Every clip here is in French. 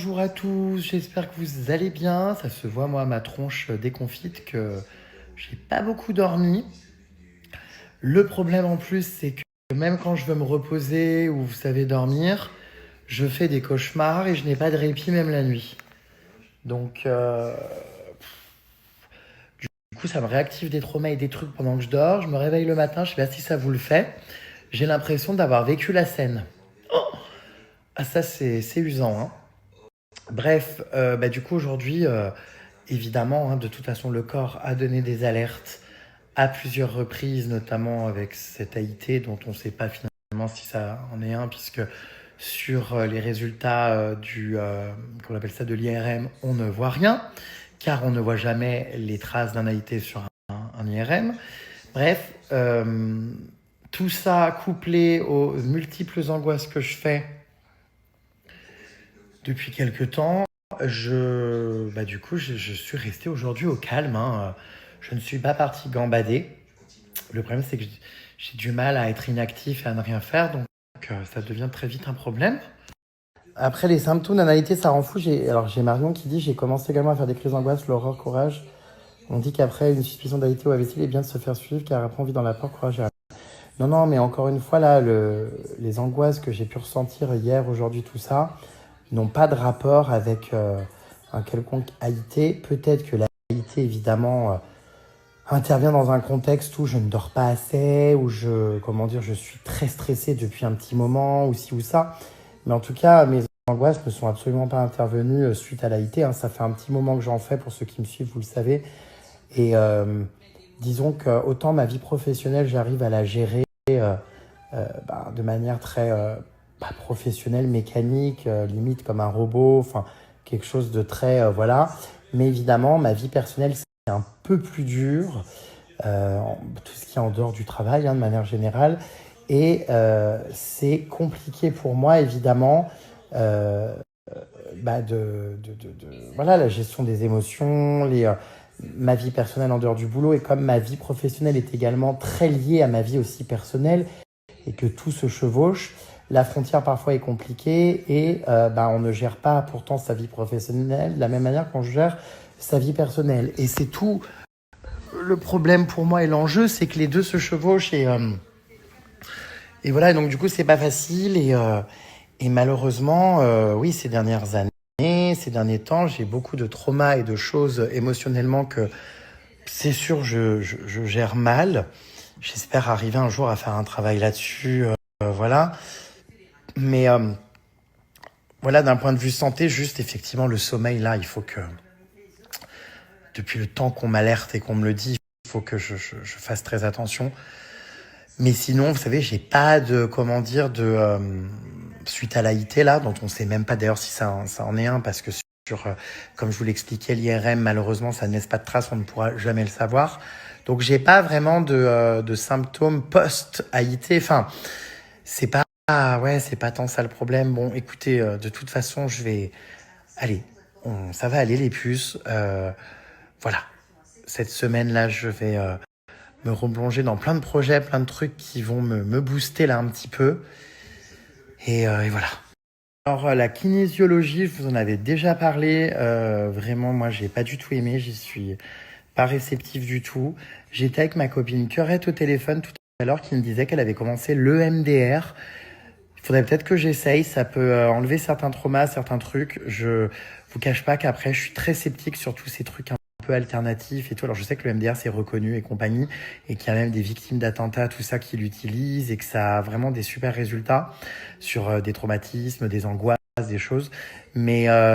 Bonjour à tous, j'espère que vous allez bien. Ça se voit, moi, à ma tronche déconfite, que j'ai pas beaucoup dormi. Le problème en plus, c'est que même quand je veux me reposer ou vous savez dormir, je fais des cauchemars et je n'ai pas de répit même la nuit. Donc, du coup, ça me réactive des traumas et des trucs pendant que je dors. Je me réveille le matin, je sais pas si ça vous le fait. J'ai l'impression d'avoir vécu la scène. Ah, ça, c'est usant, hein. Bref, du coup, aujourd'hui, évidemment, hein, de toute façon, le corps a donné des alertes à plusieurs reprises, notamment avec cette AIT dont on ne sait pas finalement si ça en est un, puisque sur les résultats qu'on appelle ça de l'IRM, on ne voit rien, car on ne voit jamais les traces d'un AIT sur un IRM. Bref, tout ça couplé aux multiples angoisses que je fais depuis quelques temps, du coup, je suis resté aujourd'hui au calme, hein. Je ne suis pas parti gambader. Le problème, c'est que j'ai du mal à être inactif et à ne rien faire, donc ça devient très vite un problème. Après, les symptômes d'anxiété, ça rend fou. J'ai Marion qui dit: j'ai commencé également à faire des crises d'angoisse, l'horreur, courage. On dit qu'après une suspicion d'anxiété ou AVC, il est bien de se faire suivre, car après on vit dans la peur, courage. Non, non, mais encore une fois, là, les angoisses que j'ai pu ressentir hier, aujourd'hui, tout ça, n'ont pas de rapport avec un quelconque AIT. Peut-être que la AIT, évidemment, intervient dans un contexte où je ne dors pas assez, où je suis très stressé depuis un petit moment, ou ci ou ça. Mais en tout cas, mes angoisses ne sont absolument pas intervenues suite à l'AIT, hein. Ça fait un petit moment que j'en fais, pour ceux qui me suivent, vous le savez. Et disons que autant ma vie professionnelle, j'arrive à la gérer de manière très pas professionnelle, mécanique, limite comme un robot, enfin quelque chose de très voilà. Mais évidemment, ma vie personnelle, c'est un peu plus dur, tout ce qui est en dehors du travail, hein, de manière générale. Et c'est compliqué pour moi, évidemment, euh, voilà, la gestion des émotions, ma vie personnelle en dehors du boulot. Et comme ma vie professionnelle est également très liée à ma vie aussi personnelle, et que tout se chevauche, la frontière parfois est compliquée et on ne gère pas pourtant sa vie professionnelle de la même manière qu'on gère sa vie personnelle. Et c'est tout le problème pour moi, et l'enjeu, c'est que les deux se chevauchent et voilà. Et donc du coup, c'est pas facile et malheureusement, oui, ces dernières années, ces derniers temps, j'ai beaucoup de traumas et de choses émotionnellement que c'est sûr je gère mal. J'espère arriver un jour à faire un travail là-dessus, voilà. Mais voilà, d'un point de vue santé, juste effectivement le sommeil, là, il faut que, depuis le temps qu'on m'alerte et qu'on me le dit, il faut que je fasse très attention. Mais sinon, vous savez, j'ai pas de, comment dire, suite à l'AIT, là, dont on sait même pas d'ailleurs si ça en est un, parce que comme je vous l'expliquais, l'IRM, malheureusement, ça ne laisse pas de traces, on ne pourra jamais le savoir. Donc, j'ai pas vraiment de symptômes post-AIT. Enfin, c'est pas tant ça le problème. Bon, écoutez, de toute façon, allez, ça va aller les puces. Voilà, cette semaine-là, je vais me replonger dans plein de projets, plein de trucs qui vont me booster là un petit peu. Et voilà. Alors, la kinésiologie, je vous en avais déjà parlé. Vraiment, moi, j'ai pas du tout aimé. J'y suis pas réceptif du tout. J'étais avec ma copine Querette au téléphone tout à l'heure, qui me disait qu'elle avait commencé l'EMDR. Il faudrait peut-être que j'essaye, ça peut enlever certains traumas, certains trucs. Je vous cache pas qu'après, je suis très sceptique sur tous ces trucs un peu alternatifs et tout. Alors je sais que le MDR c'est reconnu et compagnie, et qu'il y a même des victimes d'attentats, tout ça, qui l'utilisent, et que ça a vraiment des super résultats sur des traumatismes, des angoisses, des choses. Mais est-ce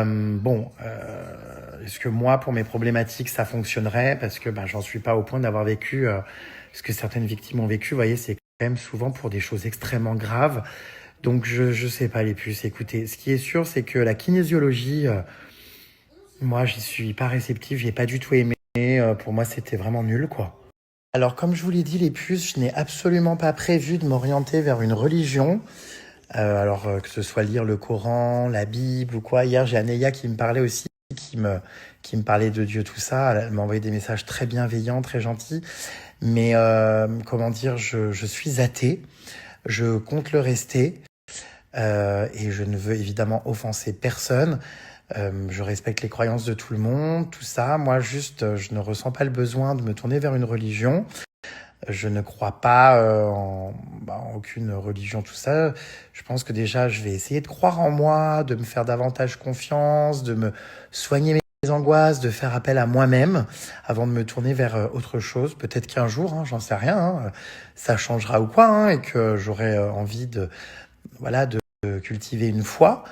que moi, pour mes problématiques, ça fonctionnerait? Parce que j'en suis pas au point d'avoir vécu ce que certaines victimes ont vécu. Vous voyez, c'est quand même souvent pour des choses extrêmement graves. Donc je sais pas les puces. Écoutez, ce qui est sûr, c'est que la kinésiologie, moi j'y suis pas réceptif, j'ai pas du tout aimé. Pour moi, c'était vraiment nul, quoi. Alors comme je vous l'ai dit, les puces, je n'ai absolument pas prévu de m'orienter vers une religion. Que ce soit lire le Coran, la Bible ou quoi. Hier, j'ai Anéa qui me parlait aussi, qui me parlait de Dieu, tout ça. Elle m'a envoyé des messages très bienveillants, très gentils. Mais comment dire, je suis athée. Je compte le rester. Et je ne veux évidemment offenser personne. Je respecte les croyances de tout le monde, tout ça. Moi, juste, je ne ressens pas le besoin de me tourner vers une religion. Je ne crois pas en aucune religion, tout ça. Je pense que déjà, je vais essayer de croire en moi, de me faire davantage confiance, de me soigner mes angoisses, de faire appel à moi-même avant de me tourner vers autre chose. Peut-être qu'un jour, j'en sais rien, ça changera ou quoi, et que j'aurai envie de cultiver une foi.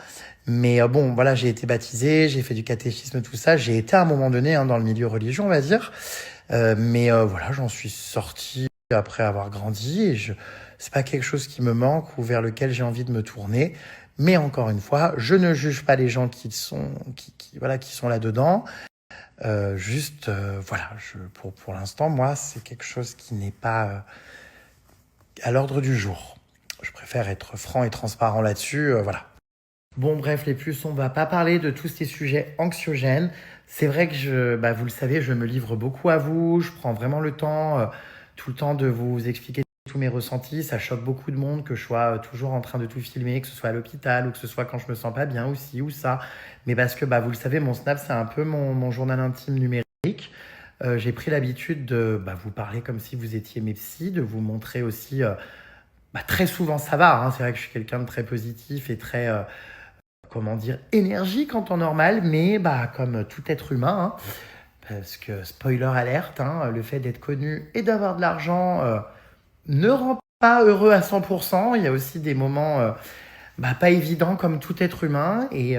Mais bon, voilà, j'ai été baptisé, j'ai fait du catéchisme, tout ça. J'ai été à un moment donné dans le milieu religieux, on va dire. Mais voilà, j'en suis sorti après avoir grandi et c'est pas quelque chose qui me manque ou vers lequel j'ai envie de me tourner. Mais encore une fois, je ne juge pas les gens qui sont là-dedans. Voilà, pour l'instant, moi, c'est quelque chose qui n'est pas à l'ordre du jour. Je préfère être franc et transparent là-dessus, voilà. Bon, bref, les plus, on va pas parler de tous ces sujets anxiogènes. C'est vrai que vous le savez, je me livre beaucoup à vous. Je prends vraiment le temps, tout le temps de vous expliquer tous mes ressentis. Ça choque beaucoup de monde que je sois toujours en train de tout filmer, que ce soit à l'hôpital ou que ce soit quand je me sens pas bien ou ci ou ça. Mais parce que, vous le savez, mon Snap, c'est un peu mon journal intime numérique. J'ai pris l'habitude de vous parler comme si vous étiez mes psys, de vous montrer aussi, très souvent ça va. C'est vrai que je suis quelqu'un de très positif et très énergique en temps normal, mais comme tout être humain, parce que spoiler alerte, le fait d'être connu et d'avoir de l'argent ne rend pas heureux à 100%. Il y a aussi des moments pas évidents comme tout être humain, et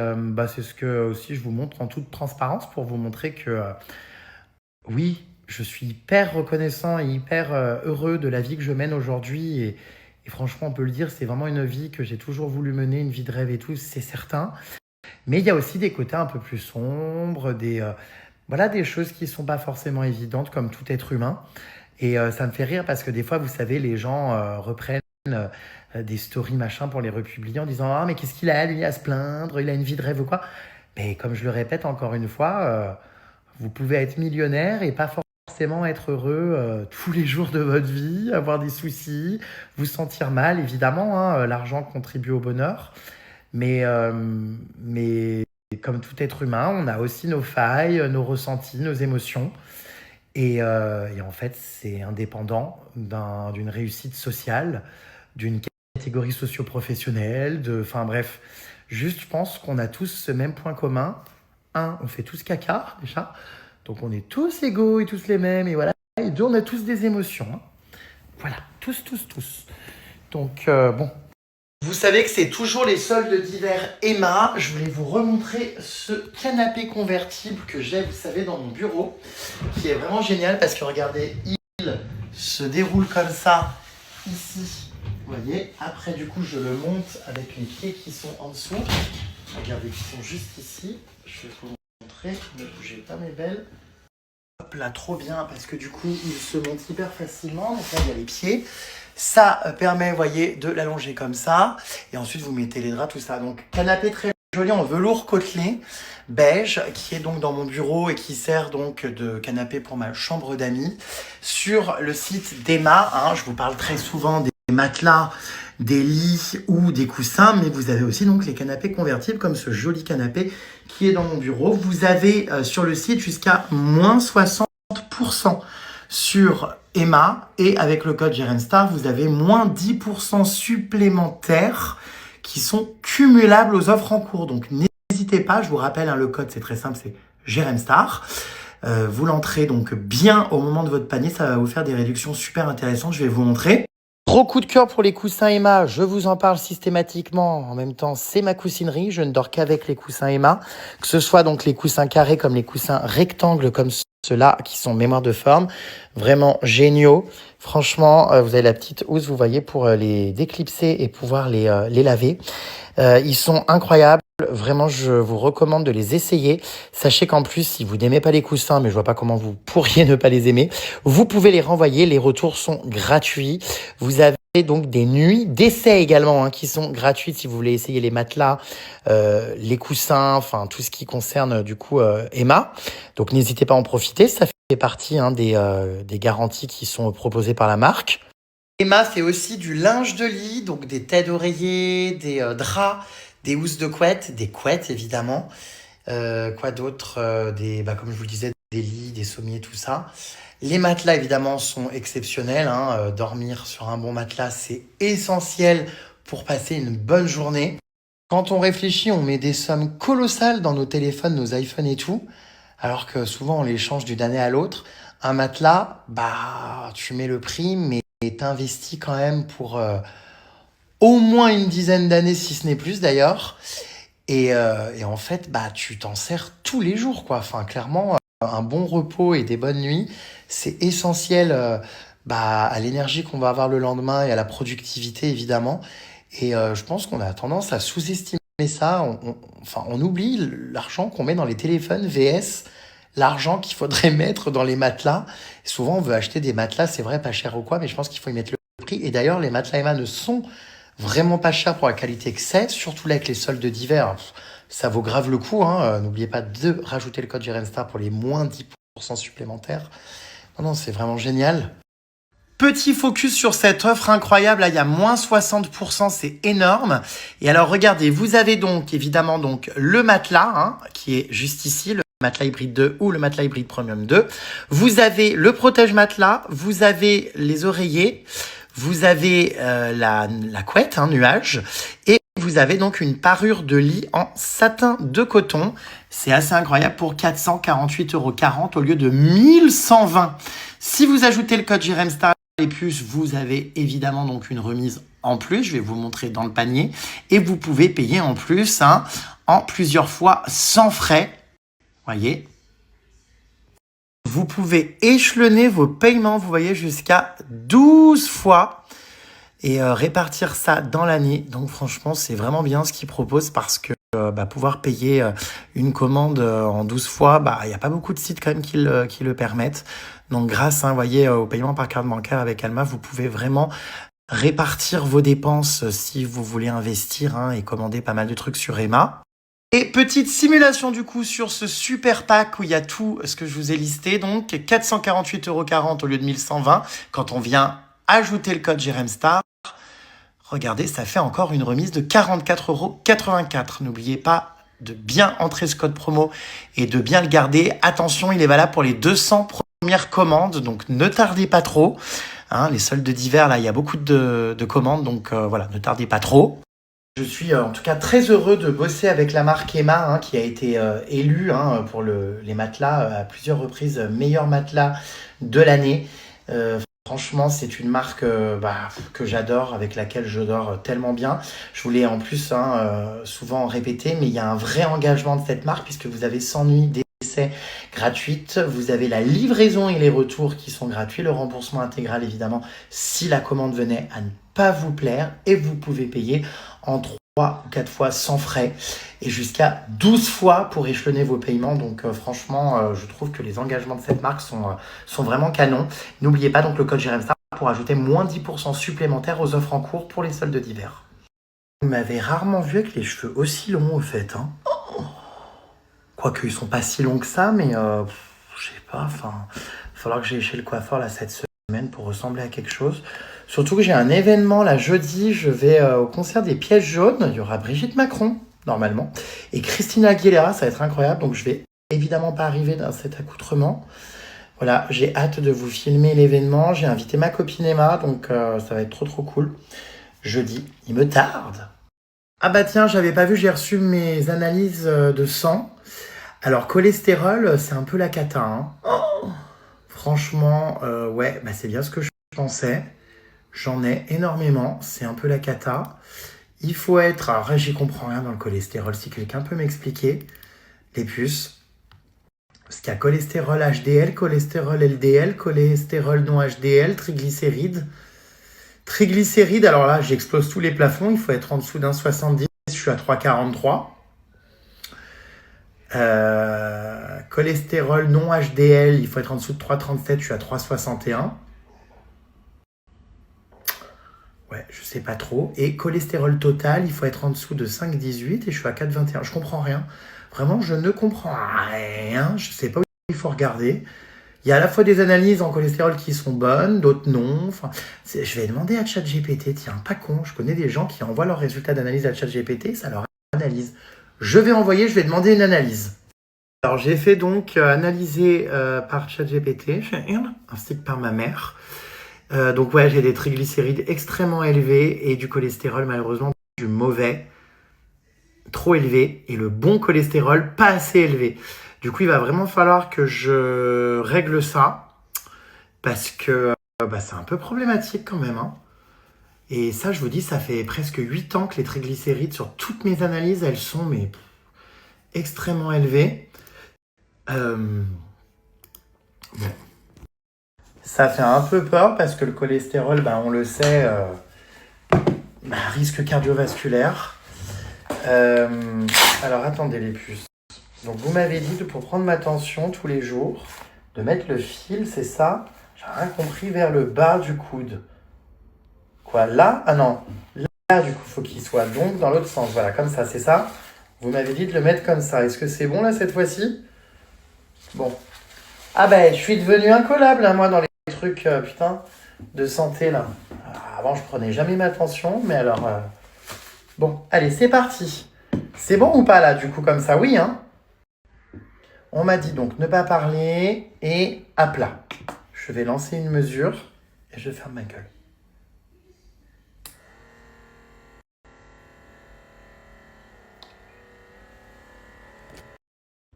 c'est ce que aussi je vous montre en toute transparence pour vous montrer que oui, je suis hyper reconnaissant et hyper heureux de la vie que je mène aujourd'hui, et franchement, on peut le dire, c'est vraiment une vie que j'ai toujours voulu mener, une vie de rêve et tout, c'est certain. Mais il y a aussi des côtés un peu plus sombres, des choses qui ne sont pas forcément évidentes, comme tout être humain. Et ça me fait rire parce que des fois, vous savez, les gens reprennent des stories machin pour les republier en disant « Ah, mais qu'est-ce qu'il a, lui, à se plaindre? Il a une vie de rêve ou quoi ?» Mais comme je le répète encore une fois, vous pouvez être millionnaire et pas forcément être heureux tous les jours de votre vie, avoir des soucis, vous sentir mal. Évidemment, l'argent contribue au bonheur. Mais comme tout être humain, on a aussi nos failles, nos ressentis, nos émotions. Et en fait, c'est indépendant d'une réussite sociale, d'une catégorie socio-professionnelle, enfin bref. Juste, je pense qu'on a tous ce même point commun. On fait tous caca, déjà. Donc on est tous égaux et tous les mêmes, et voilà. Et deux, on a tous des émotions. Voilà, tous. Donc, bon. Vous savez que c'est toujours les soldes d'hiver Emma. Je voulais vous remontrer ce canapé convertible que j'ai, vous savez, dans mon bureau, qui est vraiment génial parce que regardez, il se déroule comme ça, ici. Vous voyez, après du coup, je le monte avec les pieds qui sont en dessous. Regardez, qui sont juste ici. Je vais vous montrer, ne bougez pas mes belles. Hop là, trop bien, parce que du coup, il se monte hyper facilement. Donc là, il y a les pieds. Ça permet, vous voyez, de l'allonger comme ça. Et ensuite, vous mettez les draps, tout ça. Donc, canapé très joli en velours côtelé, beige, qui est donc dans mon bureau et qui sert donc de canapé pour ma chambre d'amis. Sur le site d'Emma, je vous parle très souvent des matelas, des lits ou des coussins, mais vous avez aussi donc les canapés convertibles comme ce joli canapé qui est dans mon bureau. Vous avez sur le site jusqu'à moins 60% sur Emma, et avec le code GRNSTAR, vous avez moins 10% supplémentaires qui sont cumulables aux offres en cours. Donc n'hésitez pas, je vous rappelle, le code c'est très simple, c'est GRNSTAR. Vous l'entrez donc bien au moment de votre panier, ça va vous faire des réductions super intéressantes, je vais vous montrer. Gros coup de cœur pour les coussins Emma, je vous en parle systématiquement. En même temps, c'est ma coussinerie, je ne dors qu'avec les coussins Emma, que ce soit donc les coussins carrés comme les coussins rectangles comme ceux-là qui sont mémoire de forme, vraiment géniaux. Franchement, vous avez la petite housse, vous voyez, pour les déclipser et pouvoir les laver. Ils sont incroyables. Vraiment, je vous recommande de les essayer. Sachez qu'en plus, si vous n'aimez pas les coussins, mais je vois pas comment vous pourriez ne pas les aimer, vous pouvez les renvoyer. Les retours sont gratuits. Vous avez donc des nuits d'essai également qui sont gratuites si vous voulez essayer les matelas, les coussins, enfin tout ce qui concerne du coup Emma. Donc n'hésitez pas à en profiter. Ça fait partie des garanties qui sont proposées par la marque. Emma, c'est aussi du linge de lit, donc des têtes d'oreiller, des draps, des housses de couette, des couettes évidemment. Quoi d'autre? Comme je vous le disais, des lits, des sommiers, tout ça. Les matelas, évidemment, sont exceptionnels, hein. Dormir sur un bon matelas, c'est essentiel pour passer une bonne journée. Quand on réfléchit, on met des sommes colossales dans nos téléphones, nos iPhones et tout, alors que souvent on les change d'une année à l'autre. Un matelas, bah, tu mets le prix, mais t'investis quand même pour au moins une dizaine d'années, si ce n'est plus d'ailleurs. Et en fait, bah, tu t'en sers tous les jours, quoi. Enfin, clairement, un bon repos et des bonnes nuits, c'est essentiel bah, à l'énergie qu'on va avoir le lendemain et à la productivité, évidemment. Je pense qu'on a tendance à sous-estimer ça. Enfin, on oublie l'argent qu'on met dans les téléphones VS, l'argent qu'il faudrait mettre dans les matelas. Souvent, on veut acheter des matelas, c'est vrai, pas cher ou quoi, mais je pense qu'il faut y mettre le prix. Et d'ailleurs, les matelas Emma ne sont vraiment pas chers pour la qualité que c'est, surtout là avec les soldes d'hiver. Ça vaut grave le coup, hein. N'oubliez pas de rajouter le code JRENSTAR pour les moins 10% supplémentaires. Non, non, c'est vraiment génial. Petit focus sur cette offre incroyable, là il y a moins 60%, c'est énorme. Et alors regardez, vous avez donc évidemment donc le matelas, hein, qui est juste ici, le matelas hybride 2 ou le matelas hybride premium 2. Vous avez le protège matelas, vous avez les oreillers, vous avez la couette, hein, nuage, et vous avez donc une parure de lit en satin de coton. C'est assez incroyable pour 448,40 € au lieu de 1120. Si vous ajoutez le code JREMSTAR et plus, vous avez évidemment donc une remise en plus. Je vais vous montrer dans le panier. Et vous pouvez payer en plus, hein, en plusieurs fois sans frais. Voyez. Vous pouvez échelonner vos paiements, vous voyez, jusqu'à 12 fois et répartir ça dans l'année. Donc franchement, c'est vraiment bien ce qu'ils proposent parce que pouvoir payer une commande en 12 fois, il n'y a pas beaucoup de sites quand même qui le permettent. Donc grâce, hein, voyez, au paiement par carte bancaire avec Alma, vous pouvez vraiment répartir vos dépenses si vous voulez investir, hein, et commander pas mal de trucs sur Emma. Et petite simulation du coup sur ce super pack où il y a tout ce que je vous ai listé. Donc 448,40 € au lieu de 1120 quand on vient ajouter le code JREMSTAR. Regardez, ça fait encore une remise de 44,84 €. N'oubliez pas de bien entrer ce code promo et de bien le garder. Attention, il est valable pour les 200 premières commandes, donc ne tardez pas trop. Hein, les soldes d'hiver, là, il y a beaucoup de commandes, donc voilà, ne tardez pas trop. Je suis en tout cas très heureux de bosser avec la marque Emma, hein, qui a été élue, hein, pour les matelas à plusieurs reprises meilleur matelas de l'année. Franchement, c'est une marque que j'adore, avec laquelle je dors tellement bien. Je vous l'ai en plus, hein, souvent répété, mais il y a un vrai engagement de cette marque puisque vous avez 100 nuits d'essai gratuites, vous avez la livraison et les retours qui sont gratuits, le remboursement intégral évidemment si la commande venait à ne pas vous plaire, et vous pouvez payer en 3 ou 4 fois sans frais et jusqu'à 12 fois pour échelonner vos paiements. Donc franchement, je trouve que les engagements de cette marque sont vraiment canons. N'oubliez pas donc le code JREMSTAR pour ajouter moins 10% supplémentaires aux offres en cours pour les soldes d'hiver. Vous m'avez rarement vu avec les cheveux aussi longs au fait, hein. Quoique ils sont pas si longs que ça, mais je sais pas, enfin, il va falloir que j'aille chez le coiffeur là cette semaine pour ressembler à quelque chose. Surtout que j'ai un événement là jeudi, je vais au concert des Pièges Jaunes, il y aura Brigitte Macron normalement et Christina Aguilera, ça va être incroyable, donc je vais évidemment pas arriver dans cet accoutrement. Voilà, j'ai hâte de vous filmer l'événement, j'ai invité ma copine Emma, donc ça va être trop cool. Jeudi, il me tarde. Ah bah tiens, j'avais pas vu, j'ai reçu mes analyses de sang. Alors cholestérol, c'est un peu la cata, hein. Oh, franchement, ouais, c'est bien ce que je pensais. J'en ai énormément, c'est un peu la cata. Il faut être... Alors j'y comprends rien dans le cholestérol, si quelqu'un peut m'expliquer. Les puces. Parce qu'il y a cholestérol HDL, cholestérol LDL, cholestérol non HDL, triglycérides. Triglycérides, alors là, j'explose tous les plafonds, il faut être en dessous d'un 70, je suis à 3,43. Cholestérol non HDL, il faut être en dessous de 3,37, je suis à 3,61. Ouais, je sais pas trop. Et cholestérol total, il faut être en dessous de 5,18 et je suis à 4,21. Je comprends rien. Vraiment, je ne comprends rien. Je sais pas où il faut regarder. Il y a à la fois des analyses en cholestérol qui sont bonnes, d'autres non. Enfin, je vais demander à ChatGPT. Tiens, pas con. Je connais des gens qui envoient leurs résultats d'analyse à ChatGPT, ça leur analyse. Je vais demander une analyse. Alors j'ai fait donc analyser par ChatGPT, ainsi que par ma mère. Donc ouais, j'ai des triglycérides extrêmement élevés et du cholestérol malheureusement du mauvais, trop élevé, et le bon cholestérol pas assez élevé. Du coup, il va vraiment falloir que je règle ça parce que c'est un peu problématique quand même, hein. Et ça, je vous dis, ça fait presque 8 ans que les triglycérides sur toutes mes analyses, elles sont extrêmement élevées. Bon. Ça fait un peu peur parce que le cholestérol, on le sait, risque cardiovasculaire. Alors attendez les puces. Donc vous m'avez dit pour prendre ma tension tous les jours, de mettre le fil, c'est ça? J'ai rien compris, vers le bas du coude. Quoi, là? Ah non, là du coup, faut qu'il soit donc dans l'autre sens. Voilà, comme ça, c'est ça? Vous m'avez dit de le mettre comme ça. Est-ce que c'est bon là cette fois-ci? Bon. Ah je suis devenu incollable moi dans les trucs de santé là. Avant je prenais jamais ma tension, mais alors bon, allez, c'est parti. C'est bon ou pas là du coup comme ça? Oui, hein? On m'a dit donc ne pas parler et à plat. Je vais lancer une mesure et je ferme ma gueule.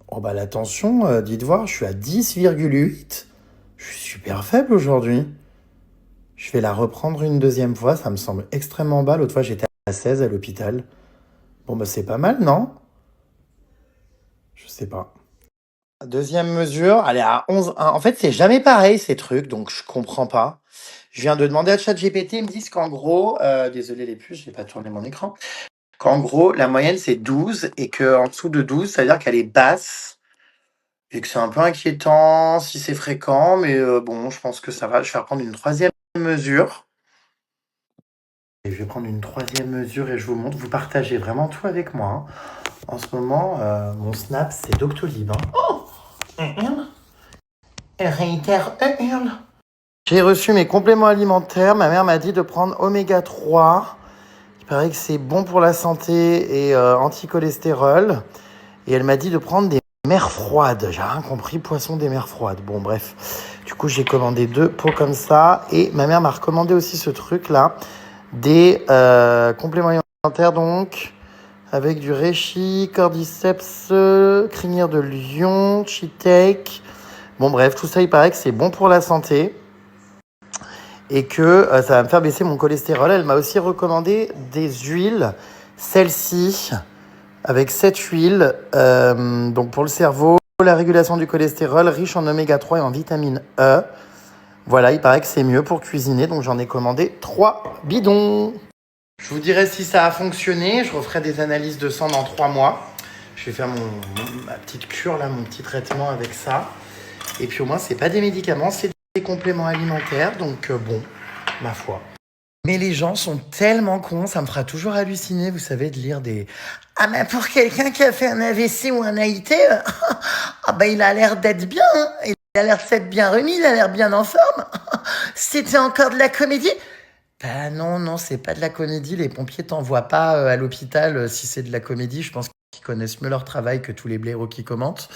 Oh la tension, dites voir, je suis à 10,8. Je suis super faible aujourd'hui. Je vais la reprendre une deuxième fois, ça me semble extrêmement bas. L'autre fois j'étais à 16 à l'hôpital. Bon c'est pas mal, non? Je sais pas. Deuxième mesure, elle est à 11,1. En fait, c'est jamais pareil ces trucs, donc je comprends pas. Je viens de demander à ChatGPT, ils me disent qu'en gros, désolé les puces, j'ai pas tourné mon écran, qu'en gros, la moyenne c'est 12 et qu'en dessous de 12, ça veut dire qu'elle est basse et que c'est un peu inquiétant si c'est fréquent, mais bon, je pense que ça va. Je vais reprendre une troisième mesure. Et je vais prendre une troisième mesure et je vous montre. Vous partagez vraiment tout avec moi, hein. En ce moment, mon Snap, c'est Doctolib, hein. Oh, elle réitère. J'ai reçu mes compléments alimentaires. Ma mère m'a dit de prendre oméga 3. Il paraît que c'est bon pour la santé et anti-cholestérol. Et elle m'a dit de prendre des mers froides. J'ai rien compris, poisson des mers froides. Bon, bref. Du coup, j'ai commandé 2 pots comme ça. Et ma mère m'a recommandé aussi ce truc-là. Des compléments alimentaires, donc, avec du reishi, cordyceps, crinière de lion, shiitake. Bon, bref, tout ça, il paraît que c'est bon pour la santé. Et que ça va me faire baisser mon cholestérol. Elle m'a aussi recommandé des huiles. Celle-ci, avec cette huile, donc pour le cerveau, la régulation du cholestérol, riche en oméga 3 et en vitamine E. Voilà, il paraît que c'est mieux pour cuisiner, donc j'en ai commandé 3 bidons. Je vous dirai si ça a fonctionné. Je referai des analyses de sang dans 3 mois. Je vais faire ma petite cure, là, mon petit traitement avec ça. Et puis au moins, c'est pas des médicaments, c'est des compléments alimentaires. Donc bon, ma foi. Mais les gens sont tellement cons, ça me fera toujours halluciner, vous savez, de lire des... Ah mais pour quelqu'un qui a fait un AVC ou un AIT, il a l'air d'être bien, hein. Il a l'air d'être bien remis, il a l'air bien en forme. C'était encore de la comédie? Non, c'est pas de la comédie. Les pompiers t'envoient pas à l'hôpital si c'est de la comédie. Je pense qu'ils connaissent mieux leur travail que tous les blaireaux qui commentent.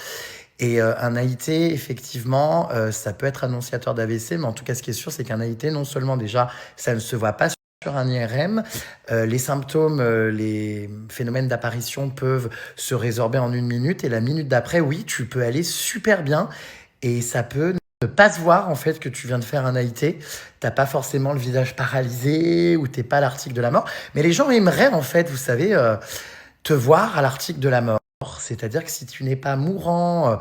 Et un AIT, effectivement, ça peut être annonciateur d'AVC, mais en tout cas, ce qui est sûr, c'est qu'un AIT, non seulement déjà, ça ne se voit pas sur un IRM, les symptômes, les phénomènes d'apparition peuvent se résorber en 1 minute, et la minute d'après, oui, tu peux aller super bien, et ça peut ne pas se voir, en fait, que tu viens de faire un AIT. T'as pas forcément le visage paralysé, ou t'es pas à l'article de la mort, mais les gens aimeraient, en fait, vous savez, te voir à l'article de la mort. C'est-à-dire que si tu n'es pas mourant,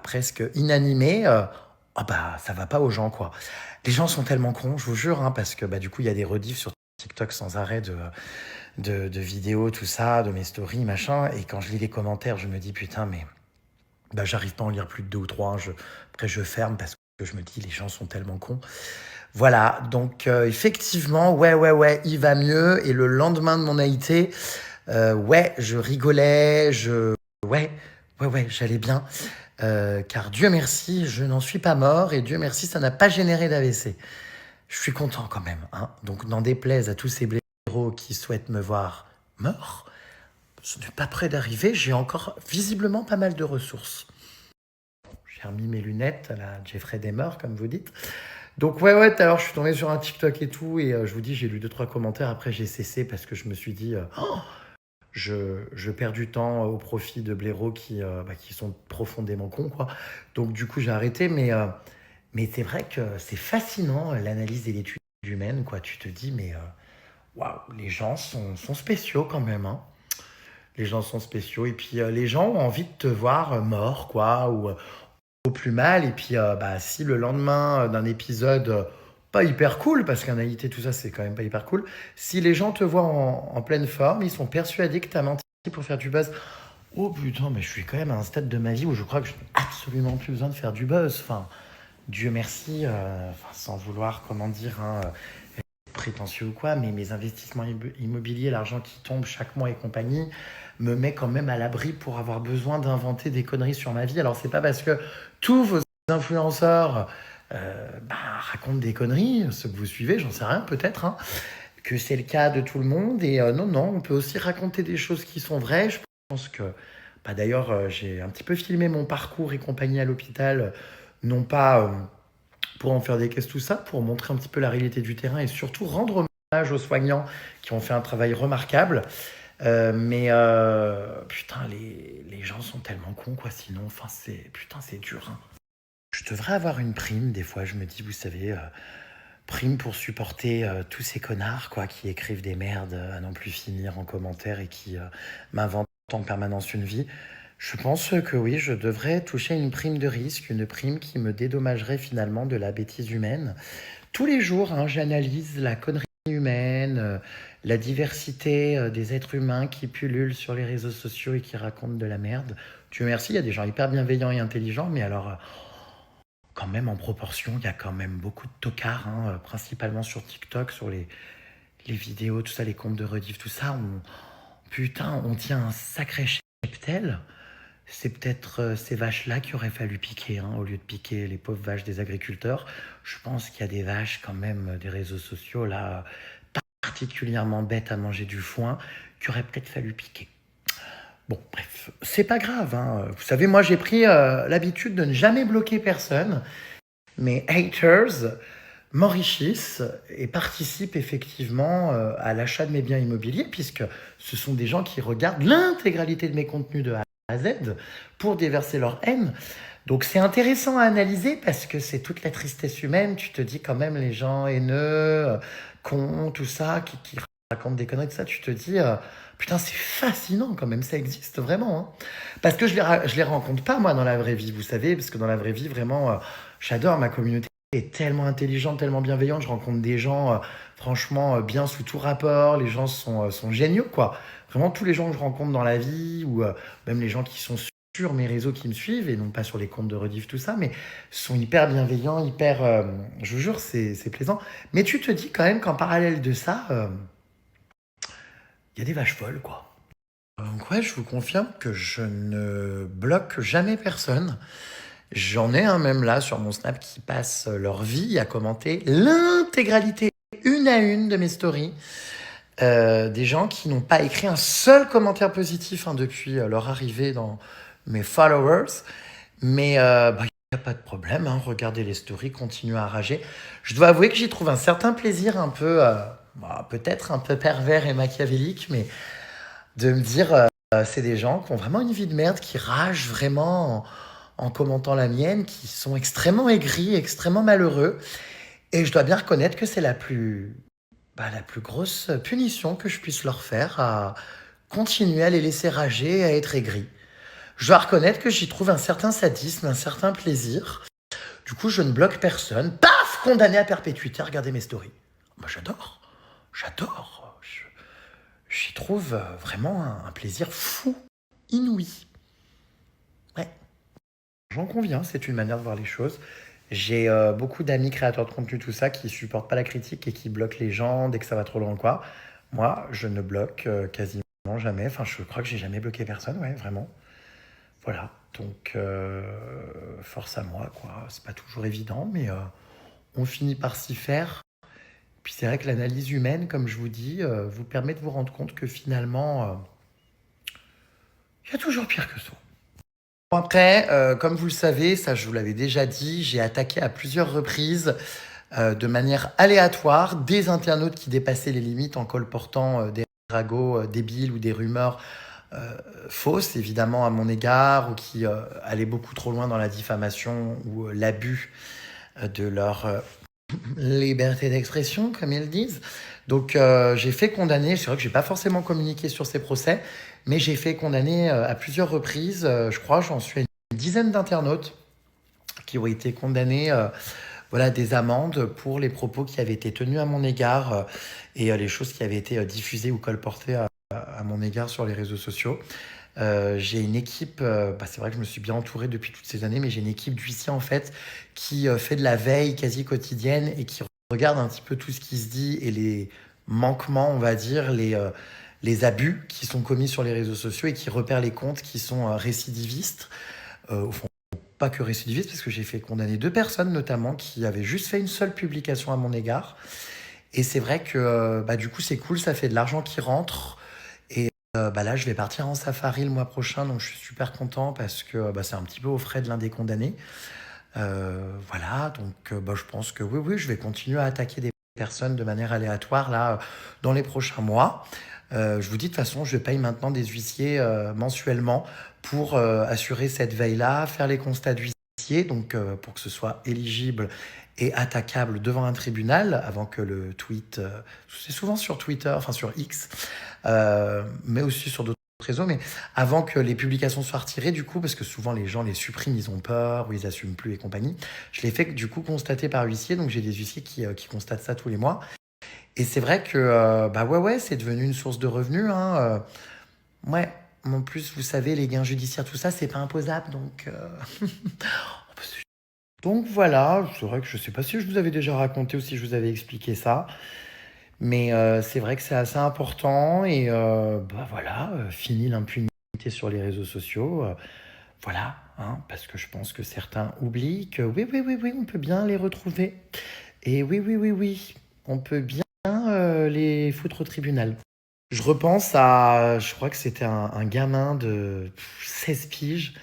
presque inanimé, ça va pas aux gens, quoi. Les gens sont tellement cons, je vous jure, hein, parce que du coup, il y a des rediffs sur TikTok sans arrêt de vidéos, tout ça, de mes stories, machin. Et quand je lis les commentaires, je me dis, putain, mais j'arrive pas à en lire plus de 2 ou 3. Après, je ferme parce que je me dis, les gens sont tellement cons. Voilà, donc effectivement, ouais, il va mieux. Et le lendemain de mon AIT... je rigolais, ouais, j'allais bien. Car Dieu merci, je n'en suis pas mort et Dieu merci, ça n'a pas généré d'AVC. Je suis content quand même, hein. Donc, n'en déplaise à tous ces blaireaux qui souhaitent me voir mort, ce n'est pas près d'arriver. J'ai encore visiblement pas mal de ressources. J'ai remis mes lunettes à la Jeffrey Dahmer, comme vous dites. Donc ouais, tout à l'heure, je suis tombé sur un TikTok et tout, et je vous dis, j'ai lu deux, trois commentaires. Après, j'ai cessé parce que je me suis dit, je perds du temps au profit de blaireaux qui sont profondément cons, quoi. Donc du coup, j'ai arrêté, mais c'est vrai que c'est fascinant, l'analyse et l'étude humaine, quoi. Tu te dis, mais waouh, les gens sont spéciaux quand même, hein. Les gens sont spéciaux, et puis les gens ont envie de te voir mort, quoi, ou au plus mal. Et puis, si le lendemain d'un épisode pas hyper cool, parce qu'en réalité, tout ça, c'est quand même pas hyper cool, si les gens te voient en pleine forme, ils sont persuadés que t'as menti pour faire du buzz. Oh putain, mais je suis quand même à un stade de ma vie où je crois que je n'ai absolument plus besoin de faire du buzz. Enfin, Dieu merci, sans vouloir, comment dire, hein, prétentieux ou quoi, mais mes investissements immobiliers, l'argent qui tombe chaque mois et compagnie, me met quand même à l'abri pour avoir besoin d'inventer des conneries sur ma vie. Alors c'est pas parce que tous vos influenceurs racontent des conneries, ceux que vous suivez, j'en sais rien peut-être, hein, que c'est le cas de tout le monde. Et non, on peut aussi raconter des choses qui sont vraies. Je pense que, d'ailleurs, j'ai un petit peu filmé mon parcours et compagnie à l'hôpital, non pas pour en faire des caisses, tout ça, pour montrer un petit peu la réalité du terrain et surtout rendre hommage aux soignants qui ont fait un travail remarquable. Putain, les gens sont tellement cons, quoi. Sinon, enfin, c'est dur, hein. Je devrais avoir une prime, des fois, je me dis, vous savez, prime pour supporter tous ces connards, quoi, qui écrivent des merdes à n'en plus finir en commentaire et qui m'inventent en permanence une vie. Je pense que oui, je devrais toucher une prime de risque, une prime qui me dédommagerait finalement de la bêtise humaine. Tous les jours, hein, j'analyse la connerie humaine, la diversité des êtres humains qui pullulent sur les réseaux sociaux et qui racontent de la merde. Dieu merci, il y a des gens hyper bienveillants et intelligents, mais alors, quand même, en proportion, il y a quand même beaucoup de tocards, hein, principalement sur TikTok, sur les vidéos, tout ça, les comptes de rediff, tout ça. Putain, on tient un sacré cheptel. C'est peut-être ces vaches-là qu'il aurait fallu piquer, hein, au lieu de piquer les pauvres vaches des agriculteurs. Je pense qu'il y a des vaches quand même des réseaux sociaux là, particulièrement bêtes à manger du foin, qu'il aurait peut-être fallu piquer. Bon, bref, c'est pas grave, hein. Vous savez, moi j'ai pris l'habitude de ne jamais bloquer personne. Mes haters m'enrichissent et participent effectivement à l'achat de mes biens immobiliers, puisque ce sont des gens qui regardent l'intégralité de mes contenus de A à Z pour déverser leur haine. Donc c'est intéressant à analyser parce que c'est toute la tristesse humaine. Tu te dis quand même les gens haineux, cons, tout ça, qui racontent des conneries, tout ça, tu te dis, putain, c'est fascinant quand même, ça existe vraiment, hein. Parce que je les rencontre pas, moi, dans la vraie vie, vous savez, parce que dans la vraie vie, vraiment, j'adore ma communauté est tellement intelligente, tellement bienveillante. Je rencontre des gens, franchement, bien sous tout rapport. Les gens sont géniaux, quoi. Vraiment, tous les gens que je rencontre dans la vie, ou même les gens qui sont sur mes réseaux qui me suivent, et non pas sur les comptes de rediff, tout ça, mais sont hyper bienveillants, hyper... je vous jure, c'est plaisant. Mais tu te dis quand même qu'en parallèle de ça, il y a des vaches folles, quoi. Donc ouais, je vous confirme que je ne bloque jamais personne. J'en ai un même là sur mon Snap qui passe leur vie à commenter l'intégralité, une à une, de mes stories. Des gens qui n'ont pas écrit un seul commentaire positif, hein, depuis leur arrivée dans mes followers. Mais il n'y a pas de problème, hein. Regardez les stories, continuez à rager. Je dois avouer que j'y trouve un certain plaisir un peu, peut-être un peu pervers et machiavélique, mais de me dire, c'est des gens qui ont vraiment une vie de merde, qui ragent vraiment en commentant la mienne, qui sont extrêmement aigris, extrêmement malheureux. Et je dois bien reconnaître que c'est la plus grosse punition que je puisse leur faire, à continuer à les laisser rager, à être aigris. Je dois reconnaître que j'y trouve un certain sadisme, un certain plaisir. Du coup, je ne bloque personne. Paf, condamné à perpétuité, regardez mes stories. Moi, j'adore. J'adore. J'y trouve vraiment un plaisir fou, inouï. Ouais. J'en conviens, c'est une manière de voir les choses. J'ai beaucoup d'amis créateurs de contenu, tout ça, qui supportent pas la critique et qui bloquent les gens dès que ça va trop loin, quoi. Moi, je ne bloque quasiment jamais. Enfin, je crois que j'ai jamais bloqué personne, ouais, vraiment. Voilà. Donc, force à moi, quoi. C'est pas toujours évident, mais on finit par s'y faire. Puis c'est vrai que l'analyse humaine, comme je vous dis, vous permet de vous rendre compte que finalement, Il y a toujours pire que ça. Bon, après, comme vous le savez, ça je vous l'avais déjà dit, j'ai attaqué à plusieurs reprises de manière aléatoire des internautes qui dépassaient les limites en colportant des ragots débiles ou des rumeurs fausses, évidemment, à mon égard, ou qui allaient beaucoup trop loin dans la diffamation ou l'abus de leur liberté d'expression, comme ils disent. Donc j'ai fait condamner, c'est vrai que j'ai pas forcément communiqué sur ces procès, mais j'ai fait condamner à plusieurs reprises, je crois, j'en suis à une dizaine d'internautes qui ont été condamnés voilà, des amendes pour les propos qui avaient été tenus à mon égard et les choses qui avaient été diffusées ou colportées à mon égard sur les réseaux sociaux. J'ai une équipe, c'est vrai que je me suis bien entouré depuis toutes ces années, mais j'ai une équipe d'huissiers en fait qui fait de la veille quasi quotidienne et qui regarde un petit peu tout ce qui se dit et les manquements, on va dire, les abus qui sont commis sur les réseaux sociaux et qui repèrent les comptes qui sont récidivistes. Au fond, pas que récidivistes, parce que j'ai fait condamner 2 personnes notamment qui avaient juste fait une seule publication à mon égard. Et c'est vrai que du coup c'est cool, ça fait de l'argent qui rentre. Et là, je vais partir en safari le mois prochain, donc je suis super content parce que c'est un petit peu aux frais de l'un des condamnés. Voilà, donc je pense que oui, oui, je vais continuer à attaquer des personnes de manière aléatoire là dans les prochains mois. Je vous dis de toute façon, je paye maintenant des huissiers mensuellement pour assurer cette veille-là, faire les constats d'huissier, donc pour que ce soit éligible et attaquable devant un tribunal avant que le tweet, c'est souvent sur Twitter, enfin sur X, mais aussi sur d'autres réseaux, mais avant que les publications soient retirées, du coup, parce que souvent les gens les suppriment, ils ont peur ou ils assument plus et compagnie, je les fais du coup constater par huissier, donc j'ai des huissiers qui constatent ça tous les mois. Et c'est vrai que, ouais, c'est devenu une source de revenus, hein, ouais, en plus, vous savez, les gains judiciaires, tout ça, c'est pas imposable, donc donc voilà, c'est vrai que je sais pas si je vous avais déjà raconté ou si je vous avais expliqué ça, mais c'est vrai que c'est assez important et voilà, fini l'impunité sur les réseaux sociaux, voilà, hein, parce que je pense que certains oublient que oui, oui, oui, oui, on peut bien les retrouver et oui, oui, oui, oui, on peut bien, les foutre au tribunal. Je repense à, je crois que c'était un gamin de 16 piges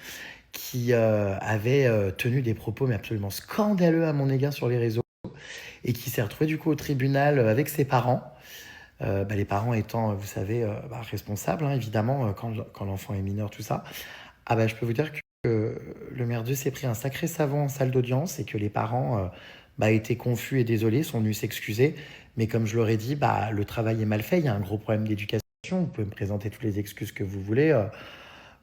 qui avait tenu des propos mais absolument scandaleux à mon égard sur les réseaux et qui s'est retrouvé du coup au tribunal avec ses parents. Les parents étant, vous savez, responsables, hein, évidemment, quand l'enfant est mineur, tout ça. Ah je peux vous dire que le merdieu s'est pris un sacré savon en salle d'audience et que les parents étaient confus et désolés, sont venus s'excuser. Mais comme je leur ai dit, le travail est mal fait, il y a un gros problème d'éducation. Vous pouvez me présenter toutes les excuses que vous voulez.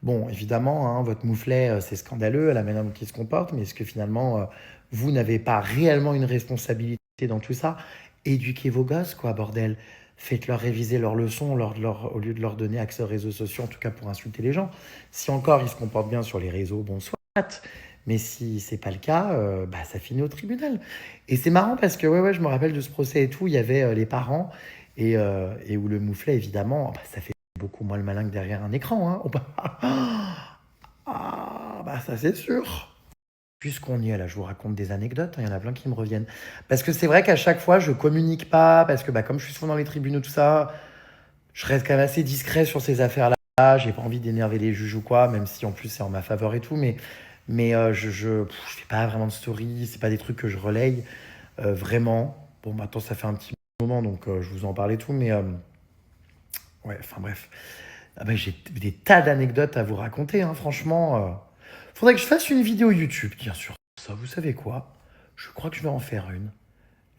Bon, évidemment, hein, votre mouflet, c'est scandaleux, la manière dont il se comporte, mais est-ce que finalement, vous n'avez pas réellement une responsabilité dans tout ça? Éduquez vos gosses, quoi, bordel. Faites-leur réviser leurs leçons au lieu de leur donner accès aux réseaux sociaux, en tout cas pour insulter les gens. Si encore ils se comportent bien sur les réseaux, bon, soit. Mais si c'est pas le cas, ça finit au tribunal. Et c'est marrant parce que, ouais, je me rappelle de ce procès et tout, il y avait les parents et où le mouflet, évidemment, ça fait beaucoup moins le malin que derrière un écran, hein. Ça c'est sûr. Puisqu'on y est là, je vous raconte des anecdotes, hein, il y en a plein qui me reviennent. Parce que c'est vrai qu'à chaque fois, je communique pas, parce que comme je suis souvent dans les tribunaux, tout ça, je reste quand même assez discret sur ces affaires-là. J'ai pas envie d'énerver les juges ou quoi, même si en plus c'est en ma faveur et tout, mais je fais pas vraiment de story, c'est pas des trucs que je relaye vraiment. Bon, maintenant ça fait un petit moment, donc je vous en parle et tout, mais ouais, enfin bref. J'ai des tas d'anecdotes à vous raconter, hein, franchement. Faudrait que je fasse une vidéo YouTube, bien sûr. Ça, vous savez quoi? Je crois que je vais en faire une.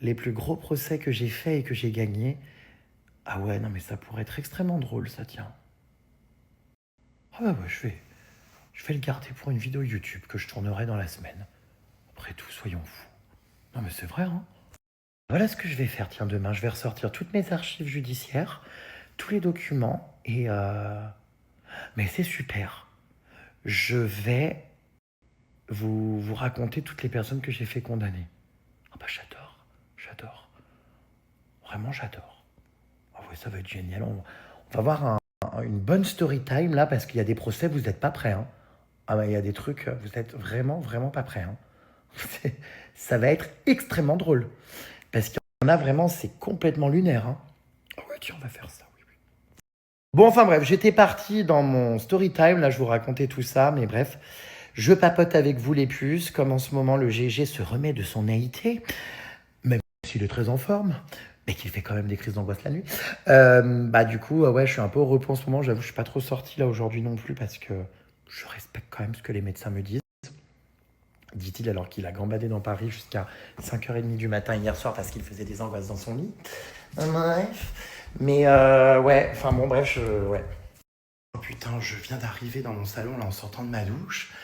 Les plus gros procès que j'ai faits et que j'ai gagnés. Ah ouais, non mais ça pourrait être extrêmement drôle, ça tient. Ah ouais, je vais le garder pour une vidéo YouTube que je tournerai dans la semaine. Après tout, soyons fous. Non mais c'est vrai, hein. Voilà ce que je vais faire, tiens, demain. Je vais ressortir toutes mes archives judiciaires, tous les documents, et mais c'est super. Je vais vous raconter toutes les personnes que j'ai fait condamner. J'adore. Vraiment, j'adore. Ah ouais, ça va être génial. On va avoir une bonne story time là, parce qu'il y a des procès, vous n'êtes pas prêts, hein. Il y a des trucs, vous êtes vraiment, vraiment pas prêts, hein. Ça va être extrêmement drôle. Parce qu'il y en a vraiment, c'est complètement lunaire, hein. Ah ouais, tiens, on va faire ça. Bon, enfin bref, j'étais parti dans mon story time, là je vous racontais tout ça, mais bref, je papote avec vous les puces, comme en ce moment le GG se remet de son AIT, même s'il est très en forme, mais qu'il fait quand même des crises d'angoisse la nuit. Bah du coup, ouais, je suis un peu au repos en ce moment, j'avoue, je suis pas trop sorti là aujourd'hui non plus parce que je respecte quand même ce que les médecins me disent. Dit-il alors qu'il a gambadé dans Paris jusqu'à 5h30 du matin hier soir parce qu'il faisait des angoisses dans son lit. Bref. Mais ouais, enfin bon, bref, ouais. Oh putain, je viens d'arriver dans mon salon là en sortant de ma douche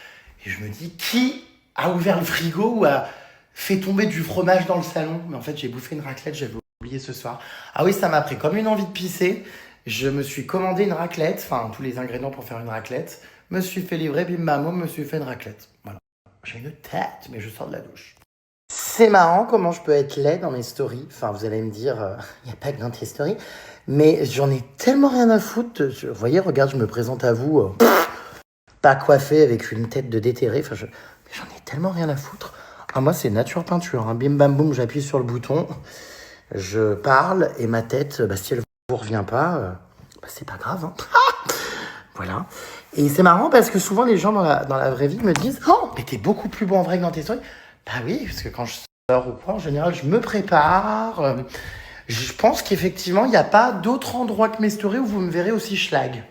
et je me dis qui a ouvert le frigo ou a fait tomber du fromage dans le salon? Mais en fait, j'ai bouffé une raclette, j'avais oublié ce soir. Ah oui, ça m'a pris comme une envie de pisser. Je me suis commandé une raclette, enfin tous les ingrédients pour faire une raclette. Me suis fait livrer, bim bam boum, me suis fait une raclette. Voilà. J'ai une tête, mais je sors de la douche. C'est marrant comment je peux être laid dans mes stories. Enfin, vous allez me dire, il n'y a pas que dans tes stories. Mais j'en ai tellement rien à foutre. Vous voyez, regarde, je me présente à vous, pas coiffé avec une tête de déterré. Enfin, j'en ai tellement rien à foutre. Ah, moi, c'est nature peinture. Hein. Bim bam boum, j'appuie sur le bouton. Je parle et ma tête, bah, si elle vous revient pas, bah, c'est pas grave. Hein. Voilà. Et c'est marrant parce que souvent, les gens dans la vraie vie me disent « Oh, mais t'es beaucoup plus beau en vrai que dans tes stories. » Bah oui, parce que quand je sors ou quoi, en général, je me prépare. Je pense qu'effectivement, il n'y a pas d'autre endroit que mes stories où vous me verrez aussi schlag.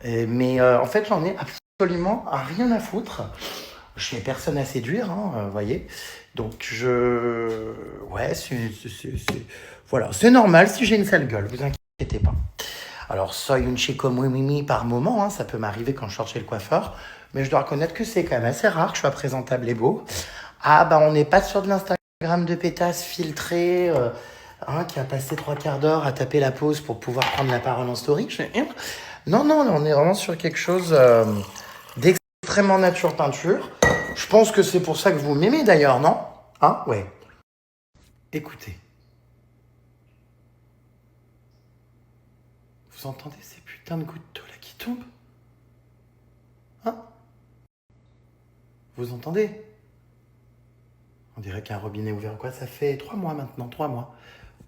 Mais en fait, j'en ai absolument rien à foutre. Je n'ai personne à séduire, hein, vous voyez. Donc, ouais, voilà, c'est normal si j'ai une sale gueule, vous inquiétez pas. Alors, soy une chico muy mimi par moment, hein, ça peut m'arriver quand je sors chez le coiffeur, mais je dois reconnaître que c'est quand même assez rare que je sois présentable et beau. Ah, bah, on n'est pas sur de l'Instagram de pétasse filtré, qui a passé 3/4 d'heure à taper la pause pour pouvoir prendre la parole en story. Non, non, on est vraiment sur quelque chose d'extrêmement nature peinture. Je pense que c'est pour ça que vous m'aimez d'ailleurs, non? Hein? Ouais. Écoutez. Vous entendez ces putains de gouttes d'eau là qui tombent? Hein? Vous entendez? On dirait qu'un robinet ouvert, quoi. Ça fait 3 mois maintenant, 3 mois.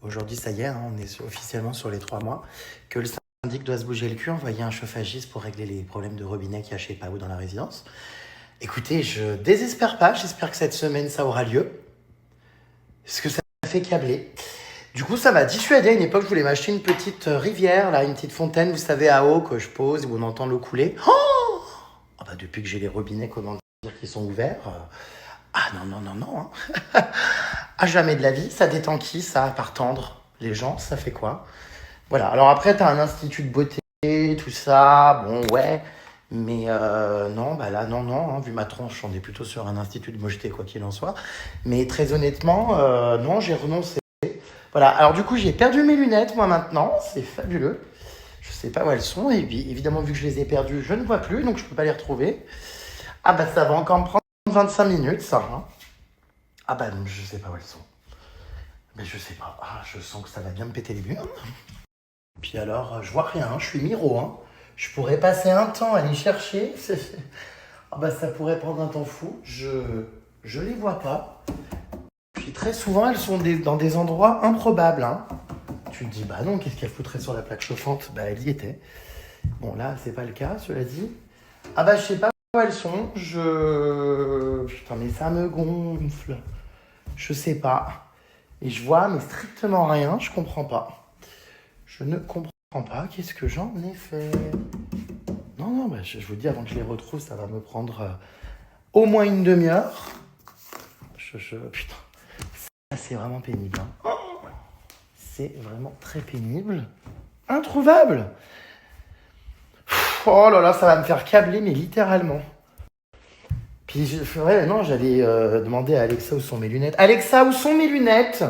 Aujourd'hui, ça y est, hein, on est officiellement sur les 3 mois. Que le syndic doit se bouger le cul, envoyer un chauffagiste pour régler les problèmes de robinet qu'il y a je sais pas où dans la résidence. Écoutez, je désespère pas. J'espère que cette semaine, ça aura lieu. Parce que ça fait câbler. Du coup, ça m'a dissuadé. À une époque, je voulais m'acheter une petite rivière, là, une petite fontaine, vous savez, à eau que je pose et où on entend l'eau couler. Oh, bah, depuis que j'ai les robinets, comment dire, qui sont ouverts. Ah non, non, non, non. Hein. À jamais de la vie. Ça détend qui, ça, à part tendre les gens? Ça fait quoi? Voilà. Alors après, t'as un institut de beauté, tout ça. Bon, ouais. Mais non, bah là, non, non. Hein, vu ma tronche, on est plutôt sur un institut de mocheté, quoi qu'il en soit. Mais très honnêtement, non, j'ai renoncé. Voilà, alors du coup, j'ai perdu mes lunettes, moi, maintenant. C'est fabuleux. Je sais pas où elles sont. Et puis, évidemment, vu que je les ai perdues, je ne vois plus, donc je peux pas les retrouver. Ah bah, ça va encore me prendre 25 minutes, ça. Hein. Ah bah, je sais pas où elles sont. Mais je sais pas. Ah, je sens que ça va bien me péter les burnes. Puis alors, je vois rien. Hein. Je suis miro. Hein. Je pourrais passer un temps à les chercher. Ah bah, ça pourrait prendre un temps fou. Je les vois pas. Puis très souvent, elles sont dans des endroits improbables. Hein. Tu te dis, bah non, qu'est-ce qu'elle foutrait sur la plaque chauffante? Bah, elle y était. Bon, là, c'est pas le cas, cela dit. Ah bah, je sais pas où elles sont. Putain, mais ça me gonfle. Je sais pas. Et je vois, mais strictement rien, je comprends pas. Je ne comprends pas. Qu'est-ce que j'en ai fait? Non, non, bah, je vous dis, avant que je les retrouve, ça va me prendre au moins une demi-heure. Putain. C'est vraiment pénible. Hein. Oh, c'est vraiment très pénible. Introuvable. Oh là là, ça va me faire câbler, mais littéralement. Puis, ouais, non, j'allais demander à Alexa où sont mes lunettes. Alexa, où sont mes lunettes?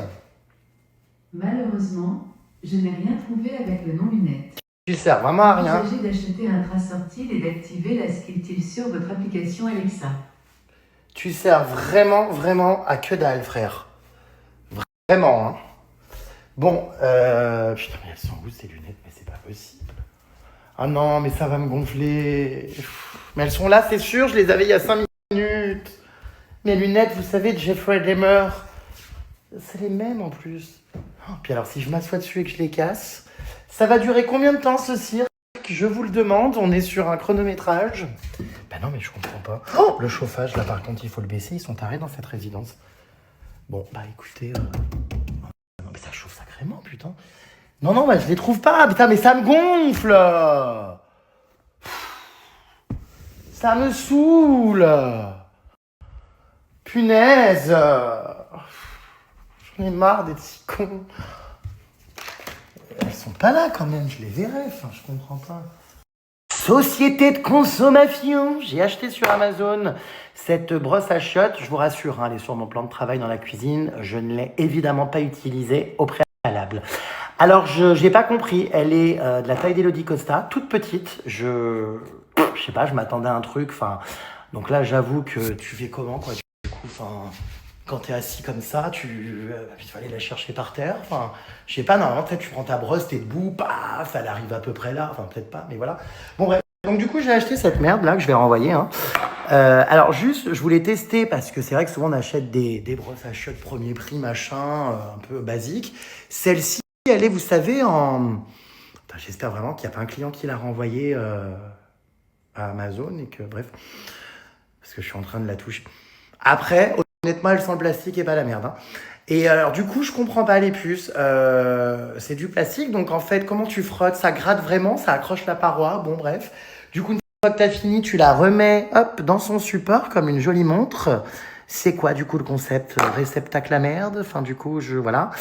Malheureusement, je n'ai rien trouvé avec le nom lunettes. Tu sers vraiment à rien. Envisagez d'acheter un trace sortie et d'activer la skill sur votre application Alexa. Tu sers vraiment, vraiment à que dalle, frère. Vraiment, hein. Bon, putain, mais elles sont où ces lunettes? Mais c'est pas possible. Ah non, mais ça va me gonfler. Mais elles sont là, c'est sûr, je les avais il y a 5 minutes. Mes lunettes, vous savez, de Jeffrey Dahmer. C'est les mêmes en plus. Oh, puis alors, si je m'assois dessus et que je les casse, Ça va durer combien de temps ce cirque? Je vous le demande, on est sur un chronométrage. Ben non, mais je comprends pas. Oh, le chauffage, là par contre, il faut le baisser, ils sont tarés dans cette résidence. Bon, bah écoutez... Non, mais ça chauffe sacrément, putain. Non, non, bah je les trouve pas, putain, mais ça me gonfle. Ça me saoule. Punaise. J'en ai marre d'être si con. Elles sont pas là quand même, je les verrai, enfin je comprends pas. Société de consommation, j'ai acheté sur Amazon cette brosse à chiottes, je vous rassure, hein, elle est sur mon plan de travail dans la cuisine, je ne l'ai évidemment pas utilisée au préalable. Alors je n'ai pas compris, elle est de la taille d'Elodie Costa, toute petite, je sais pas, je m'attendais à un truc, enfin, donc là j'avoue que tu fais comment quoi, du coup, enfin... Quand t'es assis comme ça, il fallait la chercher par terre. Enfin, je sais pas, normalement, peut-être tu prends ta brosse, t'es debout, paf, elle arrive à peu près là. Enfin, peut-être pas, mais voilà. Bon, bref. Donc, du coup, j'ai acheté cette merde là que je vais renvoyer. Hein. Alors, juste, je voulais tester parce que c'est vrai que souvent on achète des brosses à chiottes premier prix, machin, un peu basique. Celle-ci, elle est, vous savez, en. Putain, j'espère vraiment qu'il n'y a pas un client qui l'a renvoyée à Amazon et que, bref, parce que je suis en train de la toucher. Après, honnêtement, elle sent le plastique et pas la merde. Hein. Et alors, du coup, je comprends pas les puces. C'est du plastique, donc en fait, comment tu frottes? Ça gratte vraiment, ça accroche la paroi. Bon, bref. Du coup, une fois que t'as fini, tu la remets, hop, dans son support, comme une jolie montre. C'est quoi, du coup, le concept? Réceptacle à merde? Enfin, du coup, voilà.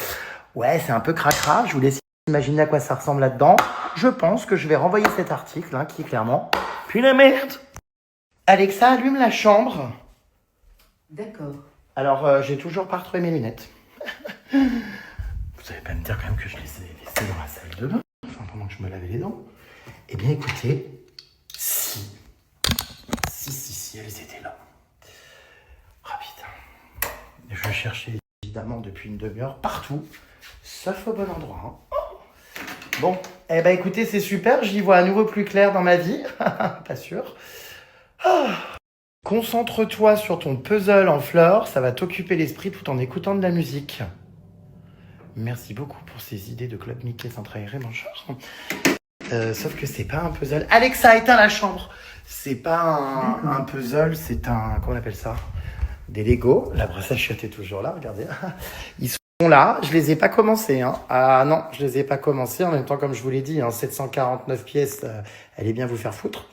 Ouais, c'est un peu cracra. Je vous laisse imaginer à quoi ça ressemble là-dedans. Je pense que je vais renvoyer cet article, hein, qui est clairement... Puis la merde! Alexa, allume la chambre. D'accord. Alors, j'ai toujours pas retrouvé mes lunettes. Vous allez pas me dire quand même que je les ai laissées dans la salle de bain, enfin pendant que je me lavais les dents. Eh bien, écoutez, si, elles étaient là. Ah putain. Je cherchais évidemment depuis une demi-heure partout, sauf au bon endroit. Hein. Bon, eh ben écoutez, c'est super, j'y vois à nouveau plus clair dans ma vie. Pas sûr. Oh. Concentre-toi sur ton puzzle en fleurs, ça va t'occuper l'esprit tout en écoutant de la musique. Merci beaucoup pour ces idées de Club Mickey sans trahir mon genre. Sauf que c'est pas un puzzle. Alexa, éteins la chambre. C'est pas un puzzle, c'est un... Comment on appelle ça? Des Lego. La brosse à chiottes est toujours là, regardez. Ils sont là, je les ai pas commencés. Hein. Ah non, je les ai pas commencés. En même temps, comme je vous l'ai dit, hein, 749 pièces, allez bien vous faire foutre.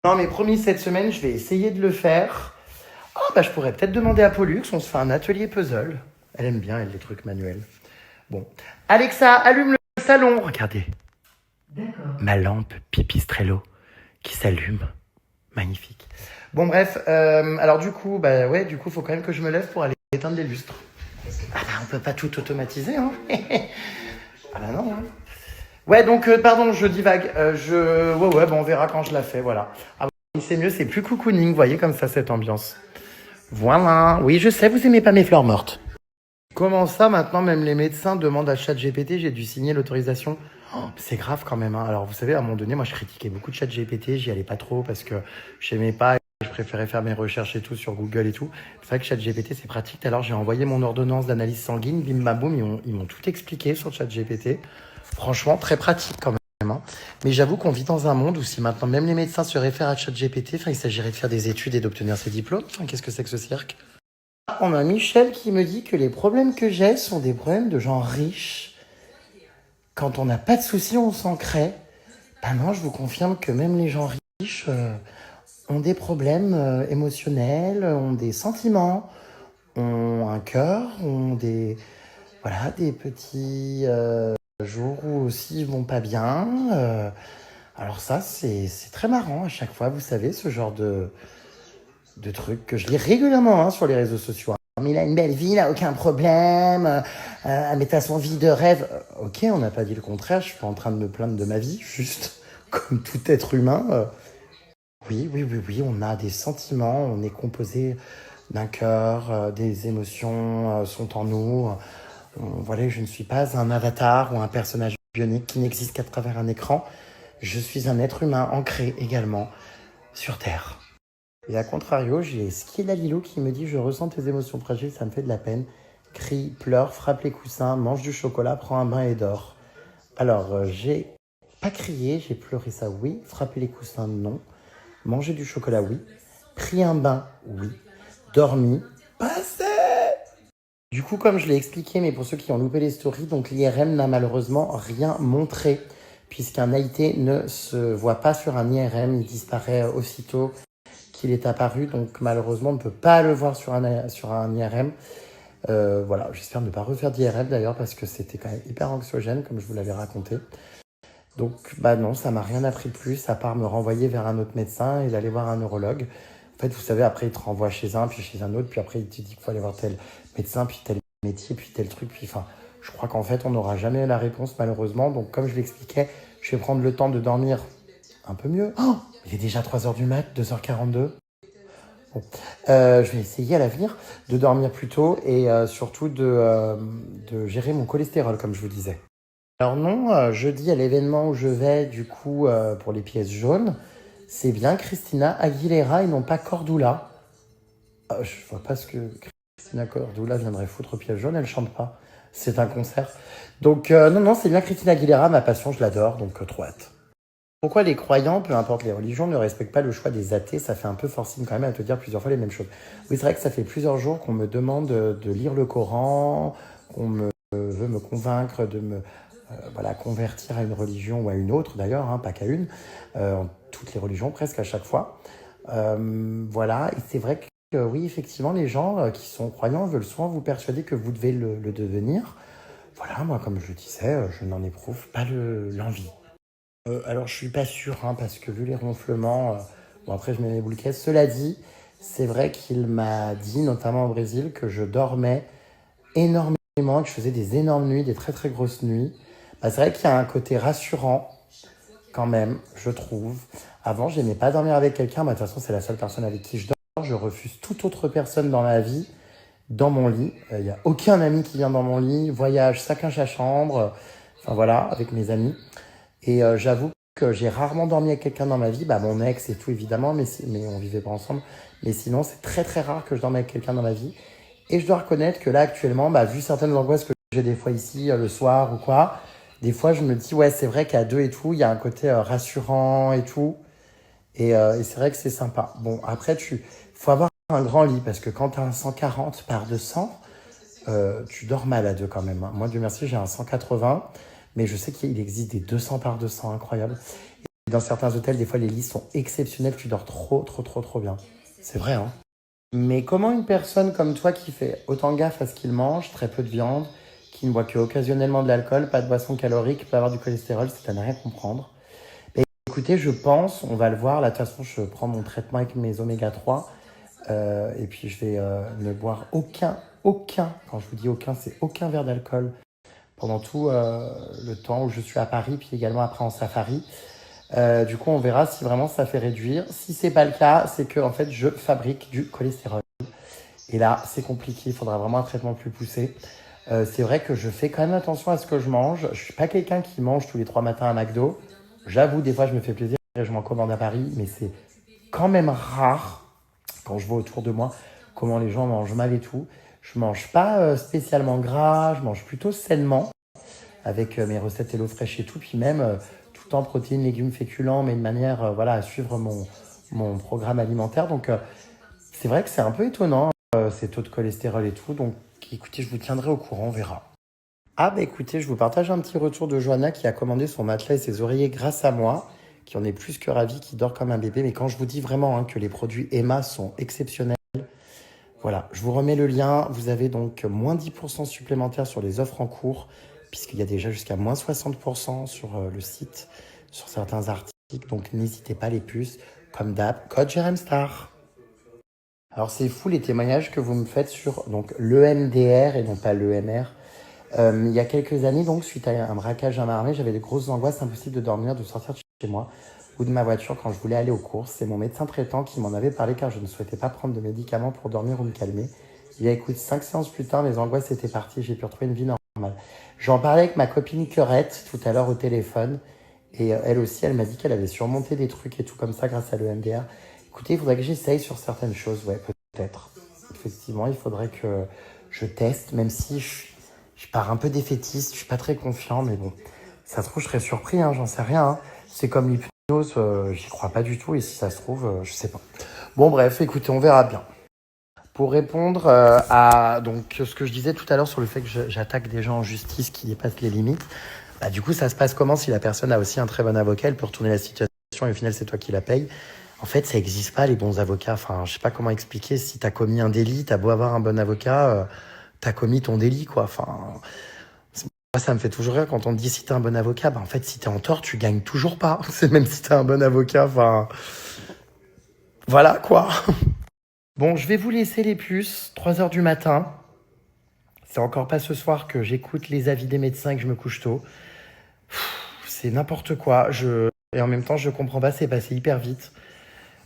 Non, mais promis, cette semaine, je vais essayer de le faire. Oh, bah, je pourrais peut-être demander à Pollux, on se fait un atelier puzzle. Elle aime bien, elle, les trucs manuels. Bon. Alexa, allume le salon. Regardez. D'accord. Ma lampe Pipistrello qui s'allume. Magnifique. Bon, bref. Alors, du coup, faut quand même que je me lève pour aller éteindre les lustres. Ah, bah, on peut pas tout automatiser, hein. Ah, bah, non, hein. Ouais, donc, pardon, je divague. Ouais, bon, on verra quand je la fais, voilà. Ah, c'est mieux, c'est plus cocooning, vous voyez, comme ça, cette ambiance. Voilà. Oui, je sais, vous aimez pas mes fleurs mortes. Comment ça, maintenant, même les médecins demandent à ChatGPT, j'ai dû signer l'autorisation. Oh, c'est grave quand même. Hein. Alors, vous savez, à un moment donné, moi, je critiquais beaucoup de ChatGPT, j'y allais pas trop parce que j'aimais pas, je préférais faire mes recherches et tout sur Google et tout. C'est vrai que ChatGPT, c'est pratique. Alors, j'ai envoyé mon ordonnance d'analyse sanguine, bim bam boum, ils m'ont tout expliqué sur ChatGPT. Franchement, très pratique quand même. Hein. Mais j'avoue qu'on vit dans un monde où si maintenant même les médecins se réfèrent à ChatGPT, il s'agirait de faire des études et d'obtenir ses diplômes. Enfin, qu'est-ce que c'est que ce cirque? On a Michel qui me dit que les problèmes que j'ai sont des problèmes de gens riches. Quand on n'a pas de soucis, on s'en crée. Ben non, je vous confirme que même les gens riches ont des problèmes émotionnels, ont des sentiments, ont un cœur, ont des petits jours où aussi ils vont pas bien. Alors ça, c'est très marrant à chaque fois, vous savez, ce genre de trucs que je lis régulièrement hein, sur les réseaux sociaux. Mais il a une belle vie, il n'a aucun problème, mais t'as son vie de rêve. Ok, on n'a pas dit le contraire, je suis pas en train de me plaindre de ma vie, juste comme tout être humain. Oui, on a des sentiments, on est composé d'un cœur, des émotions sont en nous. Voilà, je ne suis pas un avatar ou un personnage bionique qui n'existe qu'à travers un écran. Je suis un être humain ancré également sur Terre. Et à contrario, j'ai Skilla Lilou qui me dit « Je ressens tes émotions fragiles, ça me fait de la peine. Crie, pleure, frappe les coussins, mange du chocolat, prends un bain et dors. » Alors, j'ai pas crié, j'ai pleuré ça, oui. Frappé les coussins, non. Mangé du chocolat, oui. Pris un bain, oui. Dormi, passé. Du coup, comme je l'ai expliqué, mais pour ceux qui ont loupé les stories, donc l'IRM n'a malheureusement rien montré, puisqu'un AIT ne se voit pas sur un IRM, il disparaît aussitôt qu'il est apparu, donc malheureusement on ne peut pas le voir sur un IRM. Voilà, j'espère ne pas refaire d'IRM d'ailleurs, parce que c'était quand même hyper anxiogène, comme je vous l'avais raconté. Donc bah non, ça m'a rien appris de plus, à part me renvoyer vers un autre médecin et d'aller voir un neurologue. En fait, vous savez, après, il te renvoie chez un, puis chez un autre, puis après, il te dit qu'il faut aller voir tel médecin, puis tel métier, puis tel truc, puis enfin, je crois qu'en fait, on n'aura jamais la réponse, malheureusement. Donc, comme je l'expliquais, je vais prendre le temps de dormir un peu mieux. Oh, il est déjà 3h du mat, 2h42. Bon. Je vais essayer à l'avenir de dormir plus tôt et surtout de gérer mon cholestérol, comme je vous disais. Alors non, jeudi à l'événement où je vais, du coup, pour les pièces jaunes, c'est bien Christina Aguilera et non pas Cordula. Je vois pas ce que Christina Cordula viendrait foutre aux pièces jaunes, elle chante pas. C'est un concert. Donc non, c'est bien Christina Aguilera, ma passion, je l'adore, donc trop hâte. Pourquoi les croyants, peu importe les religions, ne respectent pas le choix des athées? Ça fait un peu forcing quand même à te dire plusieurs fois les mêmes choses. Oui, c'est vrai que ça fait plusieurs jours qu'on me demande de lire le Coran, veut me convaincre de me voilà, convertir à une religion ou à une autre d'ailleurs, hein, pas qu'à une, toutes les religions presque à chaque fois. Voilà, et c'est vrai que oui, effectivement, les gens qui sont croyants veulent souvent vous persuader que vous devez le devenir. Voilà, moi comme je disais, je n'en éprouve pas l'envie. Alors je suis pas sûr, hein, parce que vu les ronflements, bon après je mets mes boules caisses. Cela dit, c'est vrai qu'il m'a dit, notamment au Brésil, que je dormais énormément, que je faisais des énormes nuits, des très très grosses nuits. Bah, c'est vrai qu'il y a un côté rassurant quand même, je trouve. Avant, j'aimais pas dormir avec quelqu'un, mais de toute façon c'est la seule personne avec qui je dors. Je refuse toute autre personne dans ma vie, dans mon lit. Il n'y a aucun ami qui vient dans mon lit. Voyage, chacun sa chambre. Enfin voilà, avec mes amis. Et j'avoue que j'ai rarement dormi avec quelqu'un dans ma vie. Bah, mon ex et tout, évidemment, mais on vivait pas ensemble. Mais sinon, c'est très très rare que je dorme avec quelqu'un dans ma vie. Et je dois reconnaître que là, actuellement, bah, vu certaines angoisses que j'ai des fois ici, le soir ou quoi, des fois, je me dis, ouais, c'est vrai qu'à deux et tout, il y a un côté rassurant et tout. Et c'est vrai que c'est sympa. Bon, après, faut avoir un grand lit, parce que quand tu as un 140 par 200, tu dors mal à deux quand même, hein. Moi, Dieu merci, j'ai un 180, mais je sais qu'il existe des 200 par 200, incroyable. Et dans certains hôtels, des fois, les lits sont exceptionnels, tu dors trop, trop, trop, trop bien. C'est vrai, hein. Mais comment une personne comme toi qui fait autant gaffe à ce qu'il mange, très peu de viande, qui ne boit que occasionnellement de l'alcool, pas de boisson calorique, peut avoir du cholestérol, c'est à ne rien comprendre. Mais écoutez, je pense, on va le voir, là de toute façon je prends mon traitement avec mes oméga 3, et puis je vais ne boire aucun, quand je vous dis aucun, c'est aucun verre d'alcool pendant tout le temps où je suis à Paris, puis également après en safari. Du coup, on verra si vraiment ça fait réduire. Si c'est pas le cas, c'est que en fait, je fabrique du cholestérol. Et là, c'est compliqué. Il faudra vraiment un traitement plus poussé. C'est vrai que je fais quand même attention à ce que je mange. Je suis pas quelqu'un qui mange tous les 3 matins à McDo. J'avoue, des fois, je me fais plaisir et je m'en commande à Paris, mais c'est quand même rare quand je vois autour de moi comment les gens mangent mal et tout. Je mange pas spécialement gras. Je mange plutôt sainement avec mes recettes Hello Fresh et tout, puis même tout en protéines, légumes, féculents, mais de manière voilà, à suivre mon programme alimentaire. Donc c'est vrai que c'est un peu étonnant, ces taux de cholestérol et tout. Donc écoutez, je vous tiendrai au courant, on verra. Ah bah écoutez, je vous partage un petit retour de Johanna qui a commandé son matelas et ses oreillers grâce à moi, qui en est plus que ravi, qui dort comme un bébé. Mais quand je vous dis vraiment hein, que les produits Emma sont exceptionnels, voilà, je vous remets le lien. Vous avez donc moins 10% supplémentaires sur les offres en cours, puisqu'il y a déjà jusqu'à moins 60% sur le site, sur certains articles. Donc n'hésitez pas les puces, comme d'hab, code JRMSTAR. Alors c'est fou les témoignages que vous me faites sur donc, l'EMDR et non pas l'EMR. Il y a quelques années, donc, suite à un braquage à main armée, j'avais de grosses angoisses, impossible de dormir, de sortir de chez moi ou de ma voiture quand je voulais aller aux courses. C'est mon médecin traitant qui m'en avait parlé car je ne souhaitais pas prendre de médicaments pour dormir ou me calmer. Il a écouté 5 séances plus tard, mes angoisses étaient parties, j'ai pu retrouver une vie normale. J'en parlais avec ma copine Querette tout à l'heure au téléphone et elle aussi, elle m'a dit qu'elle avait surmonté des trucs et tout comme ça grâce à l'EMDR. Écoutez, il faudrait que j'essaye sur certaines choses, ouais, peut-être. Effectivement, il faudrait que je teste, même si je pars un peu défaitiste, je suis pas très confiant, mais bon, Ça se trouve, je serais surpris, hein, j'en sais rien. Hein. C'est comme l'hypnose, j'y crois pas du tout. Et si ça se trouve, je sais pas. Bon, bref, écoutez, on verra bien. Pour répondre à donc, ce que je disais tout à l'heure sur le fait que j'attaque des gens en justice qui dépassent les limites, bah, du coup, ça se passe comment si la personne a aussi un très bon avocat, elle peut retourner la situation et au final, c'est toi qui la payes. En fait, ça n'existe pas, les bons avocats. Enfin, je sais pas comment expliquer. Si tu as commis un délit, tu as beau avoir un bon avocat, tu as commis ton délit, quoi. Enfin, moi, ça me fait toujours rire quand on te dit si tu as un bon avocat. Bah, en fait, si tu es en tort, tu gagnes toujours pas. C'est même si tu as un bon avocat. Enfin, voilà, quoi. Bon, je vais vous laisser les puces. 3 heures du matin. C'est encore pas ce soir que j'écoute les avis des médecins et que je me couche tôt. C'est n'importe quoi. Et en même temps, je comprends pas, c'est passé hyper vite.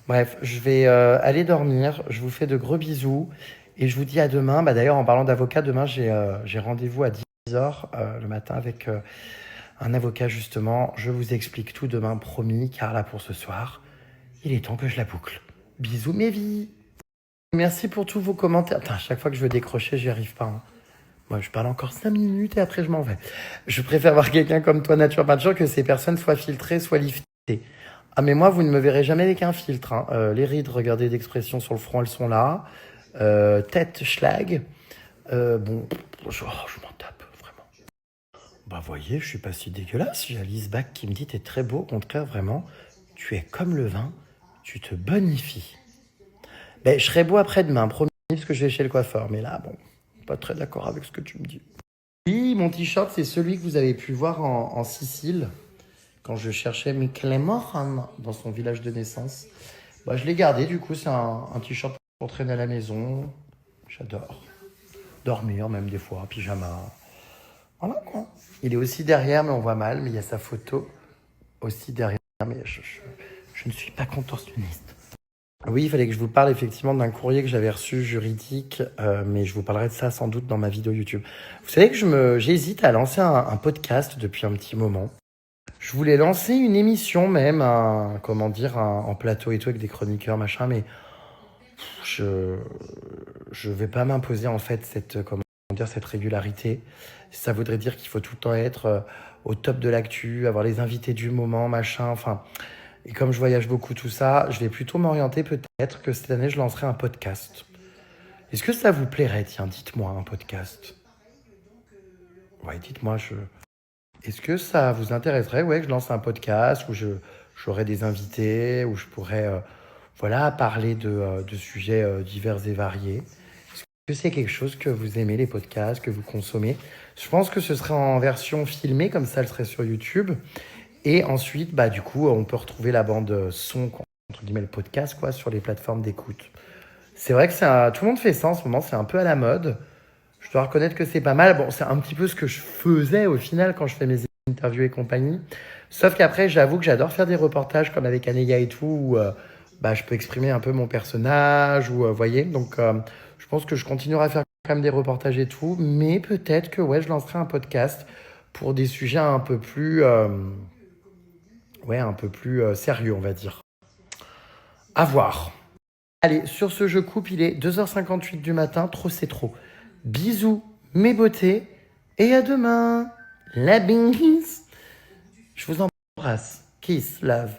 Bref, je vais aller dormir. Je vous fais de gros bisous. Et je vous dis à demain. Bah, d'ailleurs, en parlant d'avocat, demain, j'ai rendez-vous à 10h le matin avec un avocat, justement. Je vous explique tout demain, promis. Car là, pour ce soir, il est temps que je la boucle. Bisous, mes vies. Merci pour tous vos commentaires. Putain, à chaque fois que je veux décrocher, j'y arrive pas. Hein. Moi, je parle encore 5 minutes et après, je m'en vais. Je préfère voir quelqu'un comme toi, nature peinture, que ces personnes soient filtrées, soient liftées. Ah, mais moi, vous ne me verrez jamais avec un filtre. Hein. Les rides, regardez d'expression sur le front, elles sont là. Tête, schlag. Bon, je m'en tape, vraiment. Bah, voyez, je suis pas si dégueulasse. J'ai Alice Bach qui me dit, t'es très beau. Au contraire, vraiment, tu es comme le vin, tu te bonifies. Ben, je serai beau après-demain, promis, parce que je vais chez le coiffeur. Mais là, bon, pas très d'accord avec ce que tu me dis. Oui, mon t-shirt, c'est celui que vous avez pu voir en Sicile. Quand je cherchais Michele Moran dans son village de naissance. Bah, je l'ai gardé, du coup, c'est un t-shirt pour traîner à la maison. J'adore. Dormir, même des fois, pyjama. Voilà, quoi. Il est aussi derrière, mais on voit mal. Mais il y a sa photo aussi derrière. Mais je ne suis pas contorsionniste. Oui, il fallait que je vous parle effectivement d'un courrier que j'avais reçu juridique, mais je vous parlerai de ça sans doute dans ma vidéo YouTube. Vous savez que j'hésite à lancer un podcast depuis un petit moment. Je voulais lancer une émission même, en plateau et tout avec des chroniqueurs, machin, mais je vais pas m'imposer en fait cette régularité. Ça voudrait dire qu'il faut tout le temps être au top de l'actu, avoir les invités du moment, machin, enfin. Et comme je voyage beaucoup, tout ça, je vais plutôt m'orienter peut-être que cette année, je lancerai un podcast. Est-ce que ça vous plairait? Tiens, dites-moi un podcast. Ouais, dites-moi, Est-ce que ça vous intéresserait, ouais, que je lance un podcast où j'aurai des invités, où je pourrais parler de sujets divers et variés? Est-ce que c'est quelque chose que vous aimez, les podcasts, que vous consommez? Je pense que ce serait en version filmée, comme ça, elle serait sur YouTube. Et ensuite, bah, du coup, on peut retrouver la bande son, entre guillemets, le podcast, quoi, sur les plateformes d'écoute. C'est vrai que tout le monde fait ça en ce moment, c'est un peu à la mode. Je dois reconnaître que c'est pas mal. Bon, c'est un petit peu ce que je faisais au final quand je fais mes interviews et compagnie. Sauf qu'après, j'avoue que j'adore faire des reportages comme avec Anéga et tout, où je peux exprimer un peu mon personnage, ou voyez. Donc, je pense que je continuerai à faire quand même des reportages et tout, mais peut-être que ouais, je lancerai un podcast pour des sujets un peu plus, sérieux, on va dire. À voir. Allez, sur ce, je coupe. Il est 2h58 du matin. Trop, c'est trop. Bisous, mes beautés. Et à demain. La bise. Je vous embrasse. Kiss, love.